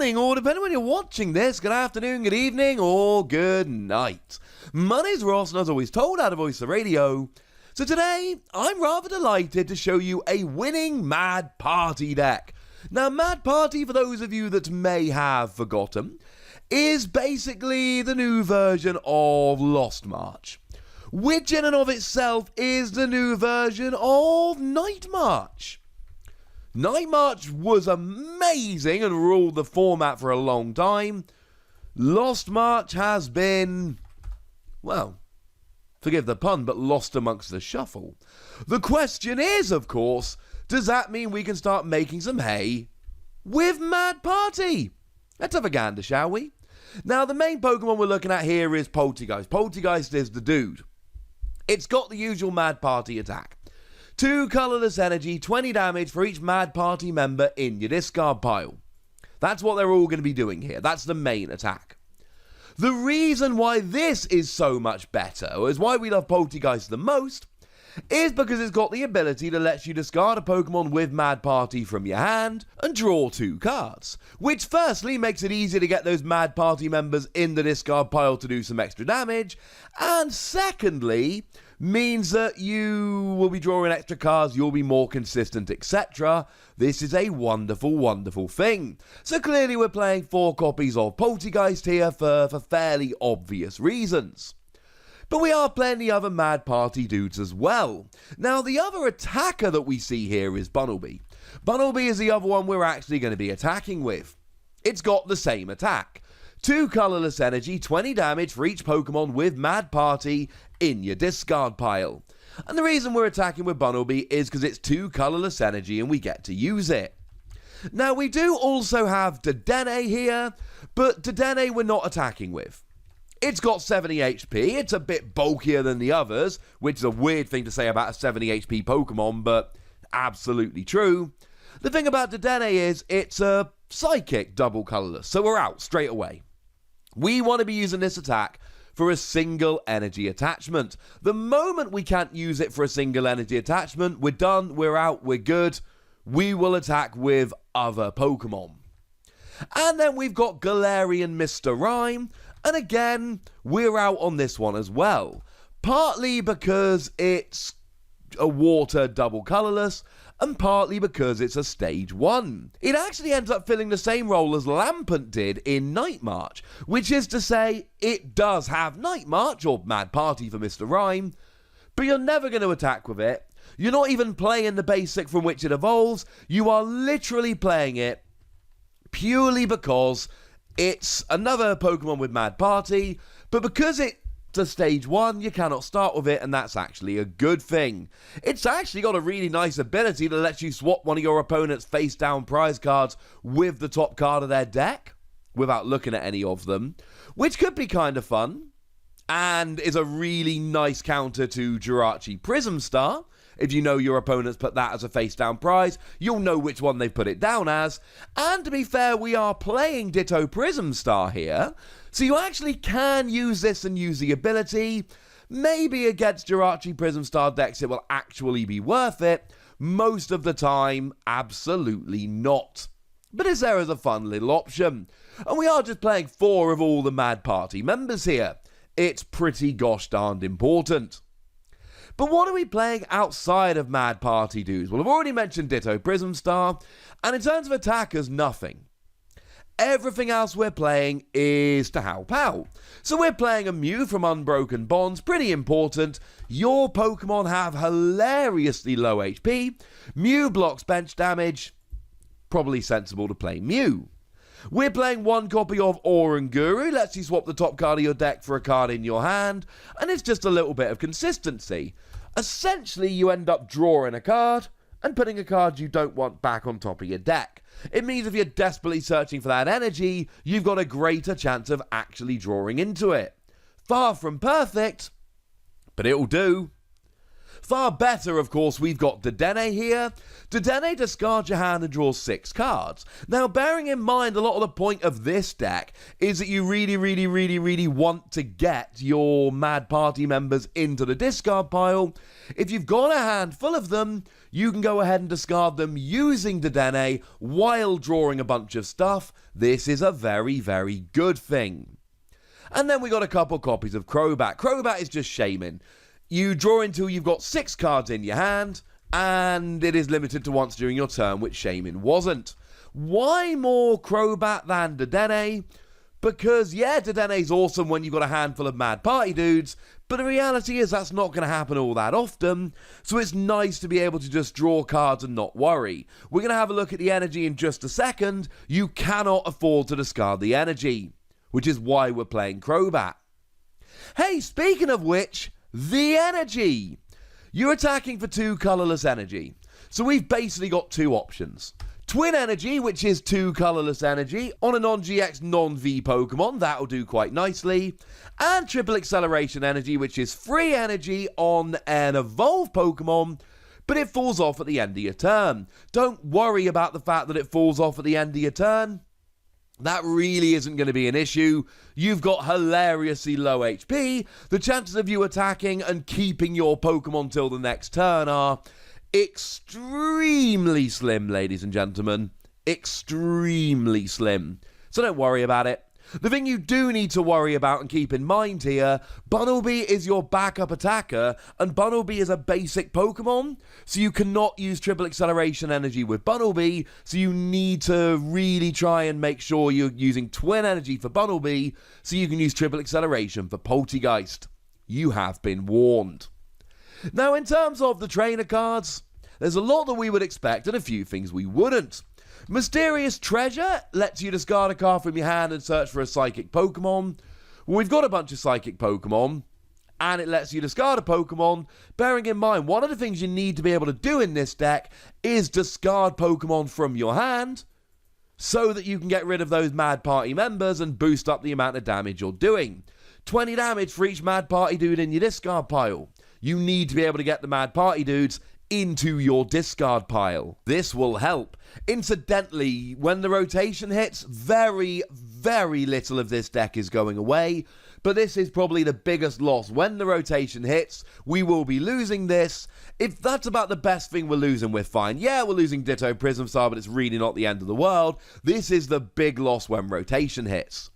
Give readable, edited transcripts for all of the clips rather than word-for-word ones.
morning, or depending when you're watching this, good afternoon, good evening, or good night. My name's Ross, and as always told, out of Voice of Radio. So today, I'm rather delighted to show you a winning Mad Party deck. Now, Mad Party, for those of you that may have forgotten, is basically the new version of Lost March, which in and of itself is the new version of Night March. Night March was amazing and ruled the format for a long time. Lost March has been, well, forgive the pun, but lost amongst the shuffle. The question is, of course, does that mean we can start making some hay with Mad Party? Let's have a gander, shall we? Now, the main Pokemon we're looking at here is Poltergeist. Poltergeist is the dude. It's got the usual Mad Party attack. 2 colourless energy, 20 damage for each Mad Party member in your discard pile. That's what they're all going to be doing here. That's the main attack. The reason why this is so much better, or is why we love Poltergeist the most, is because it's got the ability to let you discard a Pokemon with Mad Party from your hand and draw 2 cards, which firstly makes it easier to get those Mad Party members in the discard pile to do some extra damage, and secondly, means that you will be drawing extra cards, you'll be more consistent, etc. This is a wonderful, wonderful thing. So clearly we're playing 4 copies of Poltergeist here for fairly obvious reasons. But we are playing the other Mad Party dudes as well. Now, the other attacker that we see here is Bunnelby. Bunnelby is the other one we're actually going to be attacking with. It's got the same attack. 2 colourless energy, 20 damage for each Pokemon with Mad Party in your discard pile. And the reason we're attacking with Bunnelby is because it's 2 colourless energy and we get to use it. Now, we do also have Dedenne here, but Dedenne we're not attacking with. It's got 70 HP, it's a bit bulkier than the others, which is a weird thing to say about a 70 HP Pokemon, but absolutely true. The thing about Dedenne is it's a Psychic double colourless, so we're out straight away. We want to be using this attack for a single energy attachment. The moment we can't use it for a single energy attachment, we're done, we're out, we're good. We will attack with other Pokemon. And then we've got Galarian Mr. Rime, and again, we're out on this one as well. Partly because it's a water double colourless, and partly because it's a stage 1. It actually ends up filling the same role as Lampent did in Night March, which is to say, it does have Night March, or Mad Party for Mr. Rime, but you're never going to attack with it. You're not even playing the basic from which it evolves, you are literally playing it purely because it's another Pokemon with Mad Party, but because it's a stage 1, you cannot start with it, and that's actually a good thing. It's actually got a really nice ability that lets you swap one of your opponent's face-down prize cards with the top card of their deck, without looking at any of them, which could be kind of fun, and is a really nice counter to Jirachi Prism Star. If you know your opponent's put that as a face-down prize, you'll know which one they've put it down as. And to be fair, we are playing Ditto Prism Star here, so you actually can use this and use the ability. Maybe against Jirachi Prism Star decks it will actually be worth it. Most of the time, absolutely not. But it's there as a fun little option. And we are just playing 4 of all the Mad Party members here. It's pretty gosh darned important. But what are we playing outside of Mad Party dudes? Well, I've already mentioned Ditto Prism Star, and in terms of attackers, nothing. Everything else we're playing is Tahao Pao. So we're playing a Mew from Unbroken Bonds, pretty important. Your Pokemon have hilariously low HP. Mew blocks bench damage. Probably sensible to play Mew. We're playing 1 copy of Oranguru, lets you swap the top card of your deck for a card in your hand, and it's just a little bit of consistency. Essentially, you end up drawing a card, and putting a card you don't want back on top of your deck. It means if you're desperately searching for that energy, you've got a greater chance of actually drawing into it. Far from perfect, but it'll do. Far better, of course, we've got Dedenne here. Dedenne discards your hand and draws 6 cards. Now, bearing in mind, a lot of the point of this deck is that you really want to get your Mad Party members into the discard pile. If you've got a hand full of them, you can go ahead and discard them using Dedenne while drawing a bunch of stuff. This is a very good thing. And then we got a couple copies of Crobat. Crobat is just shaming. You draw until you've got 6 cards in your hand, and it is limited to once during your turn, which Shaman wasn't. Why more Crobat than Dedenne? Because, yeah, Dedenne's awesome when you've got a handful of Mad Party dudes, but the reality is that's not going to happen all that often, so it's nice to be able to just draw cards and not worry. We're going to have a look at the energy in just a second. You cannot afford to discard the energy, which is why we're playing Crobat. Hey, speaking of which, the energy! You're attacking for 2 colourless energy. So we've basically got 2 options. Twin Energy, which is 2 colourless energy on a non-GX, non-V Pokemon. That'll do quite nicely. And Triple Acceleration Energy, which is 3 energy on an Evolved Pokemon, but it falls off at the end of your turn. Don't worry about the fact that it falls off at the end of your turn. That really isn't going to be an issue. You've got hilariously low HP. The chances of you attacking and keeping your Pokemon till the next turn are extremely slim, ladies and gentlemen. Extremely slim. So don't worry about it. The thing you do need to worry about and keep in mind here, Bunnelby is your backup attacker, and Bunnelby is a basic Pokemon, so you cannot use Triple Acceleration Energy with Bunnelby, so you need to really try and make sure you're using Twin Energy for Bunnelby, so you can use Triple Acceleration for Poltegeist. You have been warned. Now, in terms of the trainer cards, there's a lot that we would expect and a few things we wouldn't. Mysterious Treasure lets you discard a card from your hand and search for a Psychic Pokemon. Well, we've got a bunch of Psychic Pokemon, and it lets you discard a Pokemon. Bearing in mind, one of the things you need to be able to do in this deck is discard Pokemon from your hand so that you can get rid of those Mad Party members and boost up the amount of damage you're doing. 20 damage for each Mad Party dude in your discard pile. You need to be able to get the Mad Party dudes into your discard pile. This will help. Incidentally, when the rotation hits, very little of this deck is going away, but this is probably the biggest loss. When the rotation hits, we will be losing this. If that's about the best thing we're losing, we're fine. Yeah, we're losing Ditto Prism Star, but it's really not the end of the world. This is the big loss when rotation hits.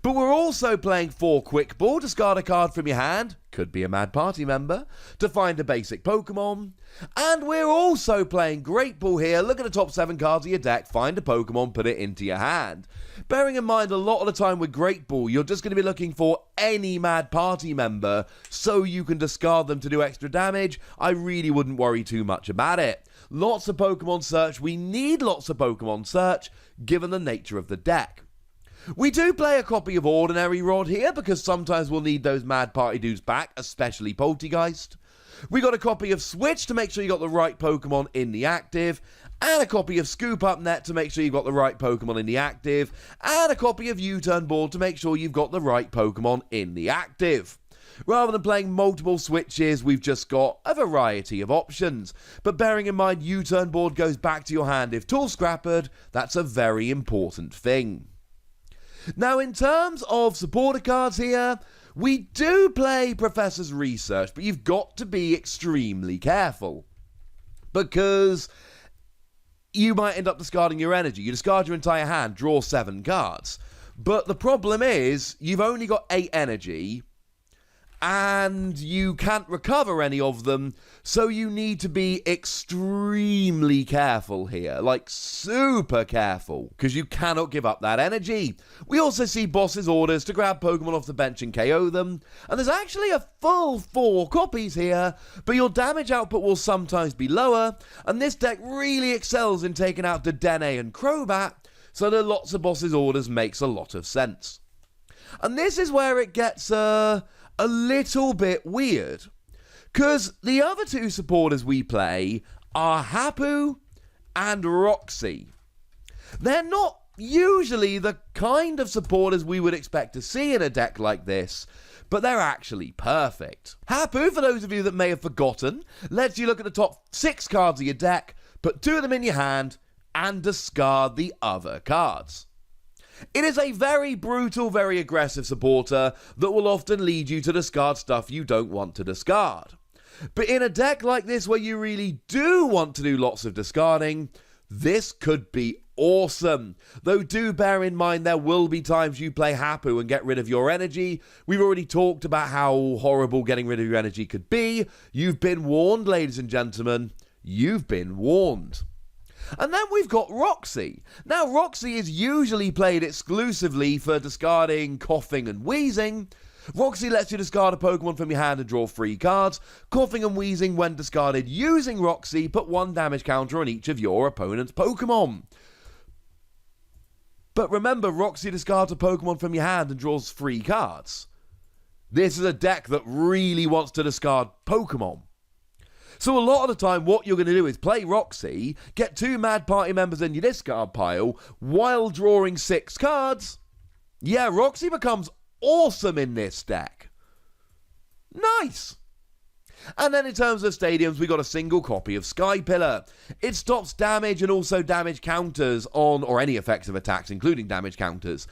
But we're also playing 4 Quick Ball. Discard a card from your hand, could be a Mad Party member, to find a basic Pokemon. And we're also playing Great Ball here. Look at the top 7 cards of your deck, find a Pokemon, put it into your hand. Bearing in mind, a lot of the time with Great Ball, you're just going to be looking for any Mad Party member so you can discard them to do extra damage. I really wouldn't worry too much about it. Lots of Pokemon search. We need lots of Pokemon search, given the nature of the deck. We do play a copy of Ordinary Rod here because sometimes we'll need those Mad Party dudes back, especially Poltegeist. We got a copy of Switch to make sure you got the right Pokemon in the active, and a copy of Scoop Up Net to make sure you've got the right Pokemon in the active, and a copy of U-Turn Board to make sure you've got the right Pokemon in the active. Rather than playing multiple switches, we've just got a variety of options. But bearing in mind U-Turn Board goes back to your hand if tool scrappered, that's a very important thing. Now, in terms of supporter cards here, we do play Professor's Research, but you've got to be extremely careful. Because you might end up discarding your energy. You discard your entire hand, draw 7 cards. But the problem is, you've only got 8 energy, and you can't recover any of them, so you need to be extremely careful here, like super careful, because you cannot give up that energy. We also see Boss's orders to grab Pokemon off the bench and KO them, and there's actually a full 4 copies here, but your damage output will sometimes be lower, and this deck really excels in taking out Dedenne and Crobat, so the lots of Boss's orders makes a lot of sense. And this is where it gets a little bit weird, because the other 2 supporters we play are Hapu and Roxy. They're not usually the kind of supporters we would expect to see in a deck like this, but they're actually perfect. Hapu, for those of you that may have forgotten, lets you look at the top 6 cards of your deck, put 2 of them in your hand, and discard the other cards. It is a very brutal, very aggressive supporter that will often lead you to discard stuff you don't want to discard. But in a deck like this where you really do want to do lots of discarding, this could be awesome. Though do bear in mind there will be times you play Hapu and get rid of your energy. We've already talked about how horrible getting rid of your energy could be. You've been warned, ladies and gentlemen. You've been warned. And then we've got Roxy. Now, Roxy is usually played exclusively for discarding, coughing, and wheezing. Roxy lets you discard a Pokemon from your hand and draw 3 cards. Coughing and wheezing, when discarded using Roxy, put 1 damage counter on each of your opponent's Pokemon. But remember, Roxy discards a Pokemon from your hand and draws 3 cards. This is a deck that really wants to discard Pokemon. So a lot of the time, what you're going to do is play Roxy, get 2 Mad Party members in your discard pile, while drawing 6 cards. Yeah, Roxy becomes awesome in this deck. Nice! And then in terms of stadiums, we got a single copy of Sky Pillar. It stops damage and also damage counters on, or any effective attacks, including damage counters,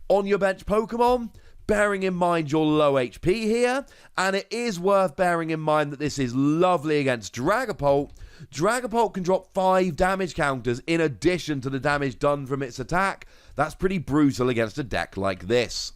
on your bench Pokemon, bearing in mind your low HP here. And it is worth bearing in mind that this is lovely against Dragapult. Dragapult can drop 5 damage counters in addition to the damage done from its attack. That's pretty brutal against a deck like this.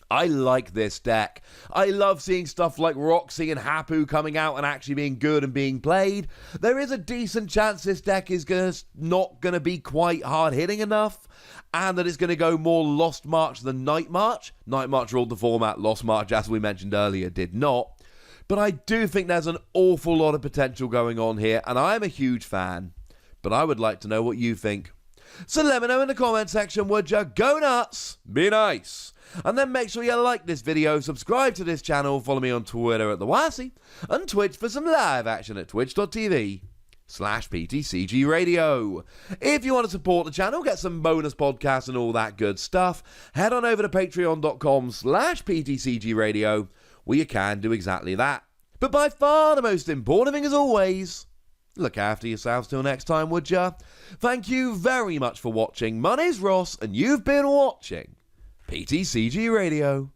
I like this deck. I love seeing stuff like Roxy and Hapu coming out and actually being good and being played. There is a decent chance this deck is not going to be quite hard-hitting enough, and that it's going to go more Lost March than Night March. Night March ruled the format, Lost March, as we mentioned earlier, did not. But I do think there's an awful lot of potential going on here, and I'm a huge fan. But I would like to know what you think. So let me know in the comment section, would you? Go nuts, be nice. And then make sure you like this video, subscribe to this channel, follow me on Twitter at TheWassy, and Twitch for some live action at twitch.tv/PTCGRadio. If you want to support the channel, get some bonus podcasts and all that good stuff, head on over to patreon.com/PTCGRadio, where you can do exactly that. But by far the most important thing as always, look after yourselves till next time, would ya? Thank you very much for watching. My name's Ross, and you've been watching PTCG Radio.